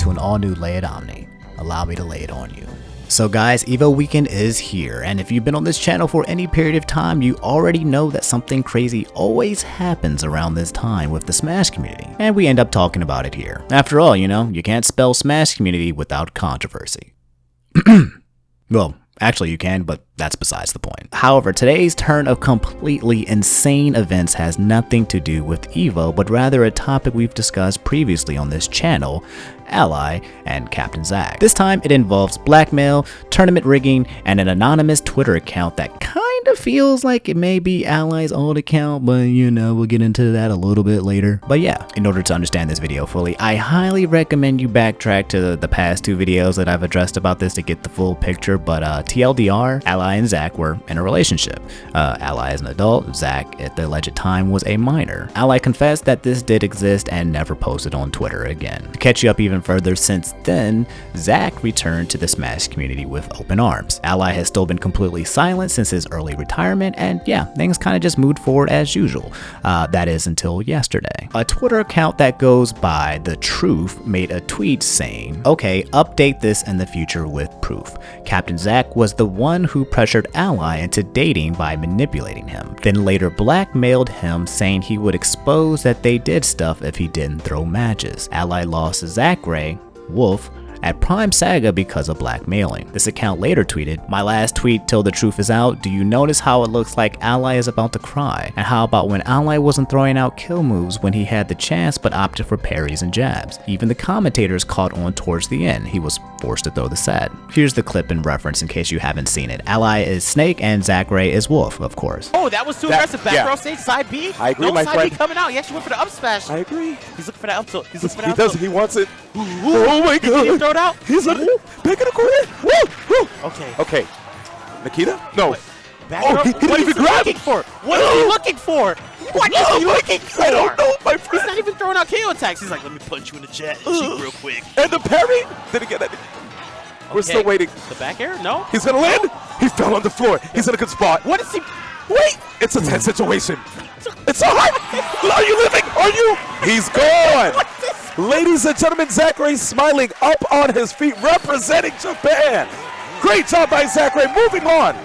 to an all-new lay at Omni. Allow me to lay it on you. So guys, Evo weekend is here, and if you've been on this channel for any period of time, you already know that something crazy always happens around this time with the Smash community, and we end up talking about it here. After all, you know, you can't spell Smash community without controversy. Well, actually you can, but that's besides the point. However, today's turn of completely insane events has nothing to do with Evo, but rather a topic we've discussed previously on this channel, Ally and Captain Zack. This time it involves blackmail, tournament rigging, and an anonymous Twitter account that kind of feels like it may be Ally's old account, but you know, we'll get into that a little bit later. But yeah, in order to understand this video fully, I highly recommend you backtrack to the past two videos that I've addressed about this to get the full picture. But TLDR, Ally and Zack were in a relationship. Ally is an adult, Zack at the alleged time was a minor. Ally confessed that this did exist and never posted on Twitter again. To catch you up even further, since then, Zack returned to the Smash community with open arms. Ally has still been completely silent since his early retirement, and yeah, things kind of just moved forward as usual. That is until yesterday. A Twitter account that goes by The Truth made a tweet saying, okay, update this in the future with proof. Captain Zack was the one who pressured Ally into dating by manipulating him, then later blackmailed him saying he would expose that they did stuff if he didn't throw matches. Ally lost Zack Wolf at Prime Saga because of blackmailing. This account later tweeted, my last tweet till the truth is out, do you notice how it looks like Ally is about to cry? And how about when Ally wasn't throwing out kill moves when he had the chance but opted for parries and jabs? Even the commentators caught on towards the end. He was forced to throw the set. Here's the clip in reference in case you haven't seen it. Ally is Snake and Zack is Wolf, of course. Oh, that was too aggressive. Back row stage, side B. I agree, no my side friend. B coming out. He actually went for the up smash. I agree. He's looking for that up tilt. He's looking for that He up does. tilt. He wants it. Ooh, Oh my Did he god. throw it out? He's on it. Back in the corner. Woo! Woo! Okay. Okay. Nikita? No. Back Oh, row. he didn't What even is he grab. looking for? What is he looking for? What is he looking for? I don't know, my He's friend. not even throwing out KO attacks. He's like, let me punch you in the jet real quick. And the parry? Didn't get that. We're still waiting. The back air? No. He's gonna land. He fell on the floor. He's in a good spot. What is he? Wait! It's a tense situation. It's all right. Are you living? Are you? He's gone. What's this? Ladies and gentlemen, Zack smiling up on his feet, representing Japan. Great job by Zack Moving on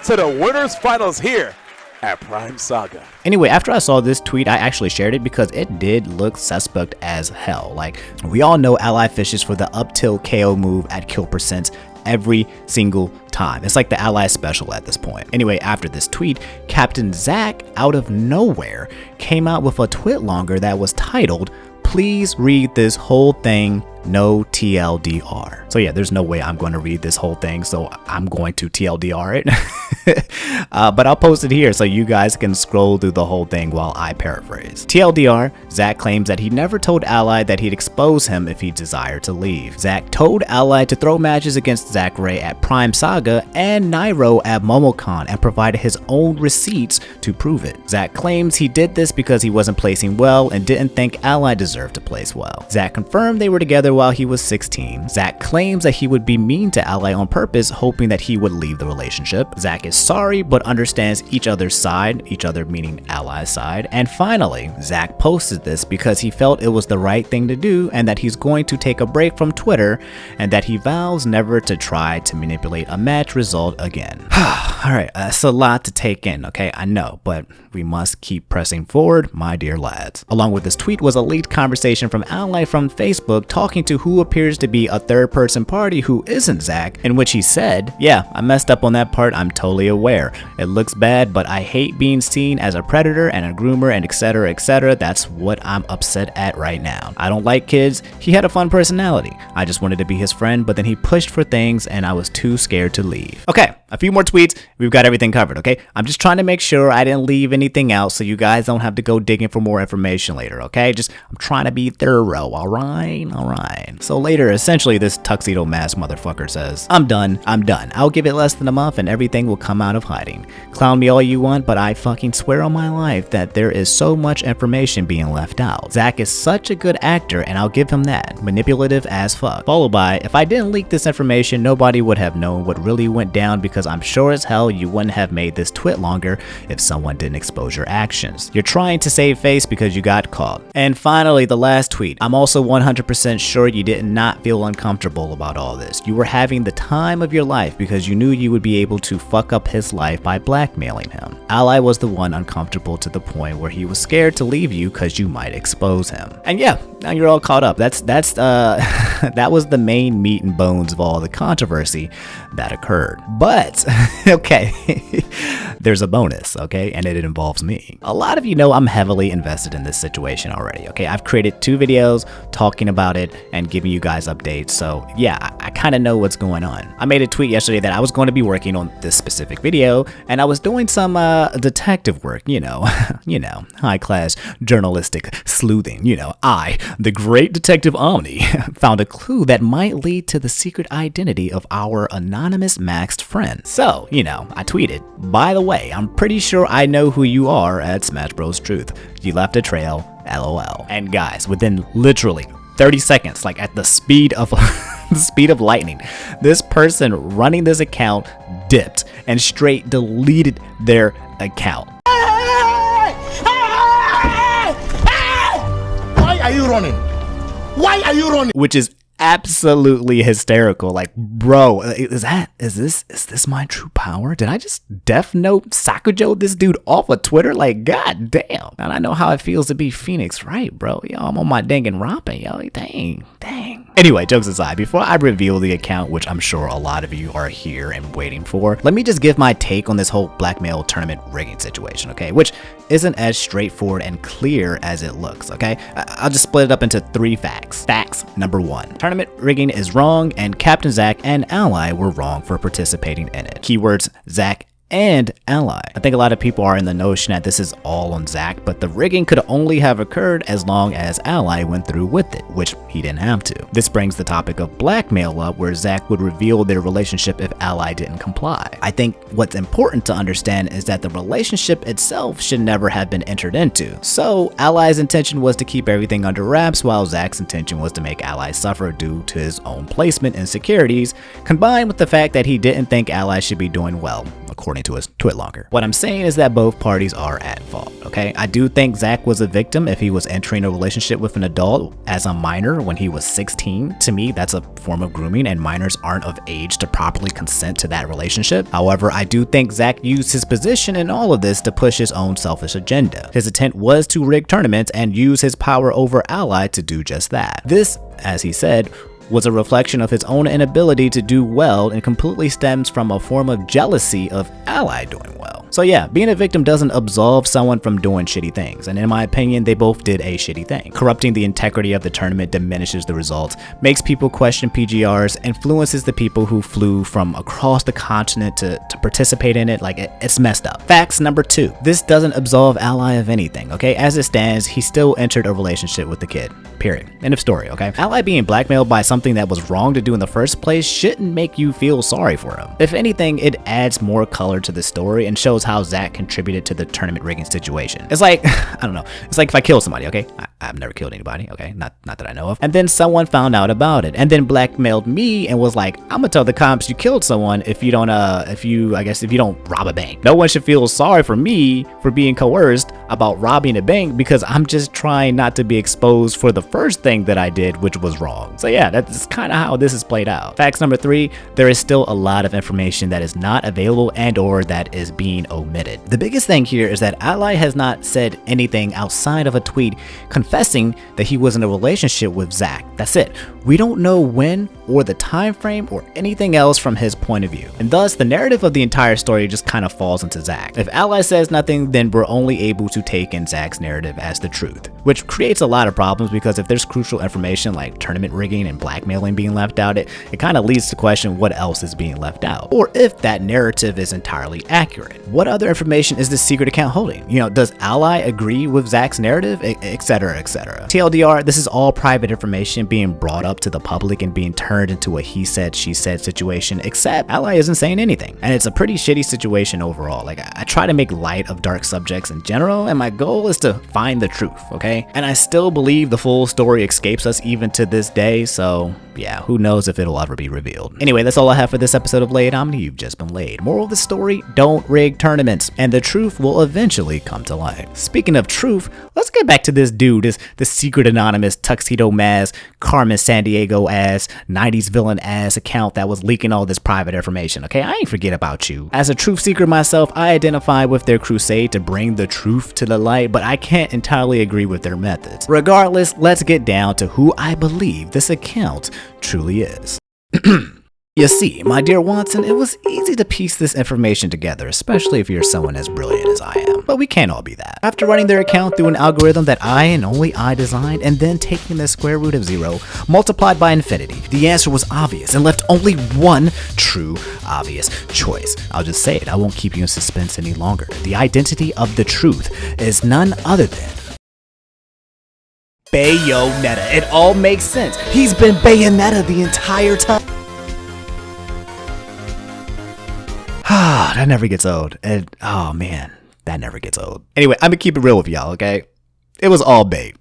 to the winners finals here at Prime Saga. Anyway, after I saw this tweet, I actually shared it because it did look suspect as hell. Like, we all know Ally fishes for the up tilt KO move at kill percents every single time. It's like the Ally special at this point. Anyway, after this tweet, Captain Zack out of nowhere came out with a tweet longer that was titled, please read this whole thing, no TLDR. So yeah, there's no way I'm going to read this whole thing, so I'm going to TLDR it. But I'll post it here so you guys can scroll through the whole thing while I paraphrase. TLDR, Zack claims that he never told Ally that he'd expose him if he desired to leave. Zack told Ally to throw matches against Zack at Prime Saga and Nairo at MomoCon and provided his own receipts to prove it. Zack claims he did this because he wasn't placing well and didn't think Ally deserved to place well. Zack confirmed they were together while he was 16. Zack claims that he would be mean to Ally on purpose, hoping that he would leave the relationship. Zack is sorry but understands each other's side, each other meaning Ally's side. And finally, Zack posted this because he felt it was the right thing to do and that he's going to take a break from Twitter and that he vows never to try to manipulate a match result again. Alright, that's a lot to take in, okay? I know, but we must keep pressing forward, my dear lads. Along with this tweet was a leaked conversation from Ally from Facebook talking to who appears to be a third person party who isn't Zack, in which he said, yeah, I messed up on that part, I'm totally aware. It looks bad, but I hate being seen as a predator and a groomer and etc, etc. That's what I'm upset at right now. I don't like kids. He had a fun personality. I just wanted to be his friend, but then he pushed for things and I was too scared to leave. Okay, a few more tweets. We've got everything covered, okay? I'm just trying to make sure I didn't leave anything out so you guys don't have to go digging for more information later, okay? I'm trying to be thorough, alright? Alright. So later, essentially, this tuxedo mask motherfucker says, I'm done. I'll give it less than a month and everything will come out of hiding. Clown me all you want, but I fucking swear on my life that there is so much information being left out. Zack is such a good actor and I'll give him that. Manipulative as fuck. Followed by, if I didn't leak this information, nobody would have known what really went down because because I'm sure as hell you wouldn't have made this twit longer if someone didn't expose your actions. You're trying to save face because you got caught. And finally, the last tweet. I'm also 100% sure you did not feel uncomfortable about all this. You were having the time of your life because you knew you would be able to fuck up his life by blackmailing him. Ally was the one uncomfortable to the point where he was scared to leave you because you might expose him. And yeah, now you're all caught up. That was the main meat and bones of all the controversy that occurred. But okay, there's a bonus, okay, and it involves me. A lot of you know I'm heavily invested in this situation already, okay? I've created 2 videos talking about it and giving you guys updates, so yeah, I kind of know what's going on. I made a tweet yesterday that I was going to be working on this specific video, and I was doing some detective work, you know, high-class journalistic sleuthing. I, the great detective Omni, found a clue that might lead to the secret identity of our anonymous maxed friend. So, I tweeted, by the way, I'm pretty sure I know who you are at Smash Bros Truth. You left a trail, LOL. And guys, within literally 30 seconds, like at the speed of the speed of lightning, this person running this account dipped and straight deleted their account. Why are you running? Why are you running? Which is absolutely hysterical. Like, bro, is this my true power? Did I just Death Note Sakujo this dude off of Twitter? Like, god damn. And I know how it feels to be Phoenix, right, bro? Yo, I'm on my Danganronpa, yo. Dang. Anyway, jokes aside, before I reveal the account, which I'm sure a lot of you are here and waiting for, let me just give my take on this whole blackmail tournament rigging situation, okay? Which isn't as straightforward and clear as it looks, okay? I'll just split it up into 3 facts. Facts number 1. Tournament rigging is wrong, and Captain Zack and Ally were wrong for participating in it. Keywords Zack and Ally. I think a lot of people are in the notion that this is all on Zack, but the rigging could only have occurred as long as Ally went through with it, which he didn't have to. This brings the topic of blackmail up, where Zack would reveal their relationship if Ally didn't comply. I think what's important to understand is that the relationship itself should never have been entered into. So Ally's intention was to keep everything under wraps, while Zack's intention was to make Ally suffer due to his own placement insecurities, combined with the fact that he didn't think Ally should be doing well, according to his tweet longer. What I'm saying is that both parties are at fault, okay? I do think Zack was a victim if he was entering a relationship with an adult as a minor when he was 16. To me, that's a form of grooming, and minors aren't of age to properly consent to that relationship. However, I do think Zack used his position in all of this to push his own selfish agenda. His intent was to rig tournaments and use his power over Ally to do just that. This, as he said, was a reflection of his own inability to do well and completely stems from a form of jealousy of Ally doing well. So yeah, being a victim doesn't absolve someone from doing shitty things, and in my opinion, they both did a shitty thing. Corrupting the integrity of the tournament diminishes the results, makes people question PGRs, influences the people who flew from across the continent to participate in it. Like, it's messed up. Facts number 2. This doesn't absolve Ally of anything, okay? As it stands, he still entered a relationship with the kid. Period. End of story, okay? Ally being blackmailed by something that was wrong to do in the first place shouldn't make you feel sorry for him. If anything, it adds more color to the story and shows how Zack contributed to the tournament rigging situation. It's like, I don't know, it's like if I kill somebody, okay? I've never killed anybody, okay? Not that I know of. And then someone found out about it and then blackmailed me and was like, I'm gonna tell the cops you killed someone if you don't rob a bank. No one should feel sorry for me for being coerced about robbing a bank because I'm just trying not to be exposed for the first thing that I did, which was wrong. So yeah, that's kind of how this is played out. Facts number 3, there is still a lot of information that is not available and or that is being omitted. The biggest thing here is that Ally has not said anything outside of a tweet confessing that he was in a relationship with Zack. That's it. We don't know when or the time frame or anything else from his point of view. And thus the narrative of the entire story just kind of falls into Zack. If Ally says nothing, then we're only able to take in Zack's narrative as the truth, which creates a lot of problems because if there's crucial information like tournament rigging and blackmailing being left out, it kind of leads to question what else is being left out, or if that narrative is entirely accurate. What other information is this secret account holding? Does Ally agree with Zack's narrative, etc., etc. TLDR, this is all private information being brought up to the public and being turned turned into a he said, she said situation, except Ally isn't saying anything. And it's a pretty shitty situation overall. Like, I try to make light of dark subjects in general, and my goal is to find the truth, okay? And I still believe the full story escapes us even to this day, so yeah, who knows if it'll ever be revealed. Anyway, that's all I have for this episode of Laid Omni. You've just been laid. Moral of the story, don't rig tournaments, and the truth will eventually come to light. Speaking of truth, let's get back to this dude, this secret anonymous tuxedo mask, Carmen Sandiego ass, 90s villain ass account that was leaking all this private information, okay? I ain't forget about you. As a truth seeker myself, I identify with their crusade to bring the truth to the light, but I can't entirely agree with their methods. Regardless, let's get down to who I believe this account truly is. You see, my dear Watson, it was easy to piece this information together, especially if you're someone as brilliant as I am, but we can't all be that. After running their account through an algorithm that I and only I designed, and then taking the square root of 0 multiplied by infinity, the answer was obvious and left only one true, obvious choice. I'll just say it, I won't keep you in suspense any longer. The identity of the truth is none other than Bayonetta. It all makes sense. He's been Bayonetta the entire time. That never gets old. Oh man, that never gets old. Anyway, I'm gonna keep it real with y'all, okay? It was all bait.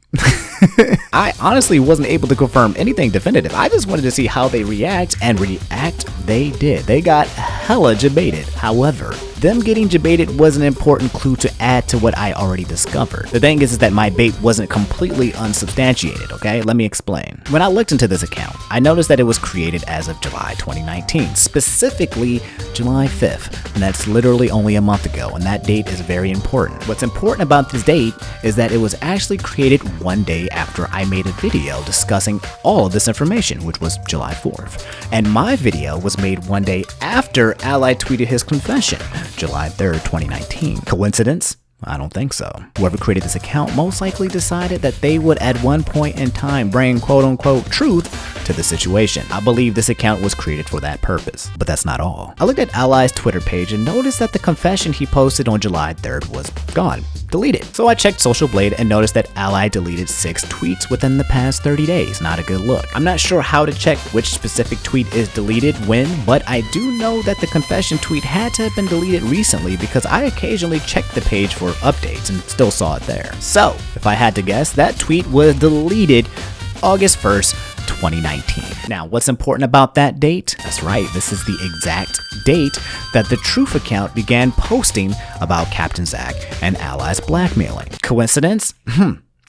I honestly wasn't able to confirm anything definitive. I just wanted to see how they react, and react they did. They got hella debated. However, them getting debated was an important clue to add to what I already discovered. The thing is that my bait wasn't completely unsubstantiated, okay? Let me explain. When I looked into this account, I noticed that it was created as of July 2019, specifically July 5th, and that's literally only a month ago, and that date is very important. What's important about this date is that it was actually created one day after I made a video discussing all of this information, which was July 4th. And my video was made one day after Ally tweeted his confession, July 3rd, 2019. Coincidence? I don't think so. Whoever created this account most likely decided that they would at one point in time bring quote-unquote truth to the situation. I believe this account was created for that purpose. But that's not all. I looked at Ally's Twitter page and noticed that the confession he posted on July 3rd was gone. Deleted. So I checked Social Blade and noticed that Ally deleted 6 tweets within the past 30 days. Not a good look. I'm not sure how to check which specific tweet is deleted when, but I do know that the confession tweet had to have been deleted recently because I occasionally check the page for updates and still saw it there. So, if I had to guess, that tweet was deleted August 1st, 2019. Now, what's important about that date? That's right, this is the exact date that the Truth account began posting about Captain Zack and Ally's blackmailing. Coincidence?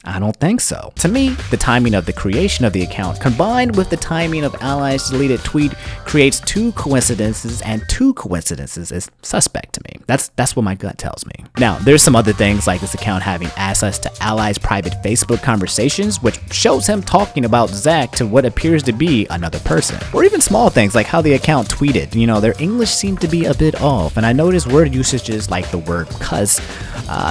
I don't think so. To me, the timing of the creation of the account combined with the timing of Ally's deleted tweet creates 2 coincidences, and 2 coincidences is suspect to me. That's what my gut tells me. Now, there's some other things like this account having access to Ally's private Facebook conversations, which shows him talking about Zack to what appears to be another person. Or even small things like how the account tweeted. You know, their English seemed to be a bit off, and I noticed word usages like the word cuss.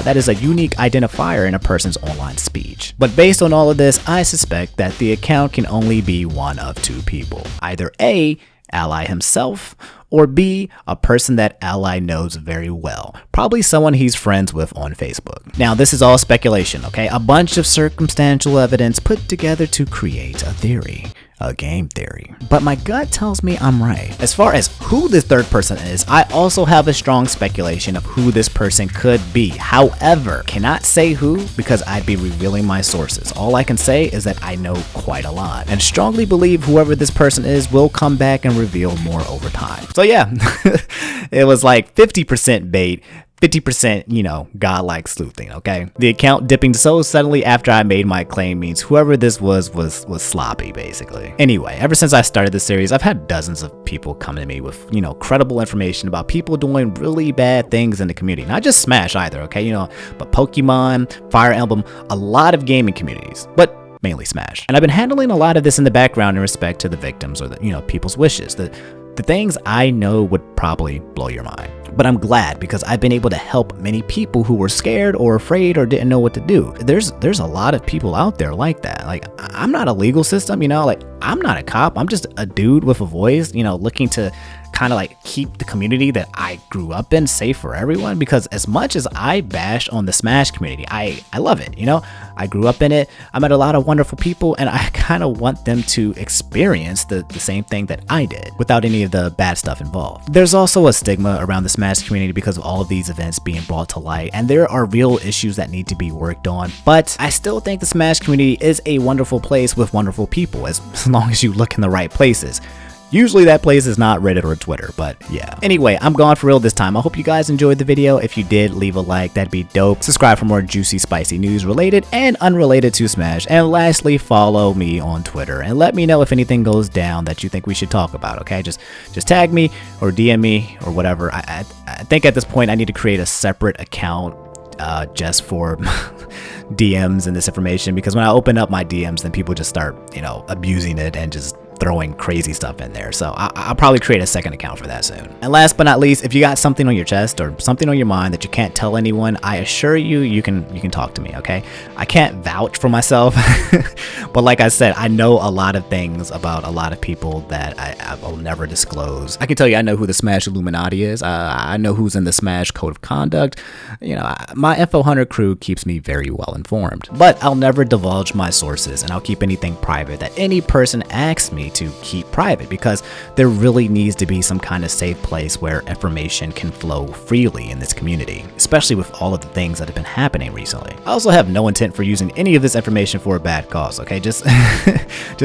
That is a unique identifier in a person's online speech. But based on all of this, I suspect that the account can only be one of 2 people. Either A, Ally himself, or B, a person that Ally knows very well. Probably someone he's friends with on Facebook. Now, this is all speculation, okay? A bunch of circumstantial evidence put together to create a theory. A game theory. But my gut tells me I'm right. As far as who this third person is, I also have a strong speculation of who this person could be. However, cannot say who because I'd be revealing my sources. All I can say is that I know quite a lot and strongly believe whoever this person is will come back and reveal more over time. So yeah, it was like 50% bait, 50%, godlike sleuthing, okay? The account dipping so suddenly after I made my claim means whoever this was sloppy, basically. Anyway, ever since I started this series, I've had dozens of people come to me with, credible information about people doing really bad things in the community. Not just Smash either, okay? But Pokemon, Fire Emblem, a lot of gaming communities. But mainly Smash. And I've been handling a lot of this in the background in respect to the victims or the, people's wishes. The things I know would probably blow your mind. But I'm glad because I've been able to help many people who were scared or afraid or didn't know what to do. There's a lot of people out there like that. Like, I'm not a legal system, I'm not a cop. I'm just a dude with a voice, looking to kind of like keep the community that I grew up in safe for everyone, because as much as I bash on the Smash community, I love it, you know? I grew up in it, I met a lot of wonderful people, and I kind of want them to experience the same thing that I did without any of the bad stuff involved. There's also a stigma around the Smash community because of all of these events being brought to light, and there are real issues that need to be worked on, but I still think the Smash community is a wonderful place with wonderful people, as long as you look in the right places. Usually that place is not Reddit or Twitter, but yeah. Anyway, I'm gone for real this time. I hope you guys enjoyed the video. If you did, leave a like, that'd be dope. Subscribe for more juicy, spicy news related and unrelated to Smash. And lastly, follow me on Twitter and let me know if anything goes down that you think we should talk about, okay? Just tag me or DM me or whatever. I think at this point I need to create a separate account just for DMs and this information, because when I open up my DMs, then people just start, you know, abusing it and just throwing crazy stuff in there. So I'll probably create a second account for that soon. And last but not least, if you got something on your chest or something on your mind that you can't tell anyone, I assure you, you can talk to me, okay? I can't vouch for myself, but like I said, I know a lot of things about a lot of people that I will never disclose. I can tell you, I know who the Smash Illuminati is. I know who's in the Smash Code of Conduct. You know, my Info Hunter crew keeps me very well informed, but I'll never divulge my sources, and I'll keep anything private that any person asks me to keep private, because there really needs to be some kind of safe place where information can flow freely in this community, especially with all of the things that have been happening recently. I also have no intent for using any of this information for a bad cause, okay? Just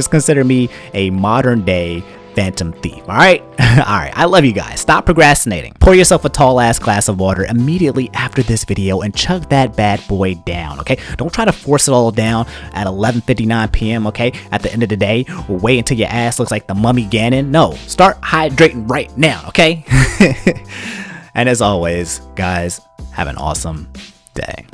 consider me a modern day phantom thief, all right? All right, I love you guys. Stop procrastinating. Pour yourself a tall ass glass of water immediately after this video and chug that bad boy down, okay? Don't try to force it all down at 11:59 p.m., okay? At the end of the day, or wait until your ass looks like the Mummy Ganon. No, start hydrating right now, okay? And as always, guys, have an awesome day.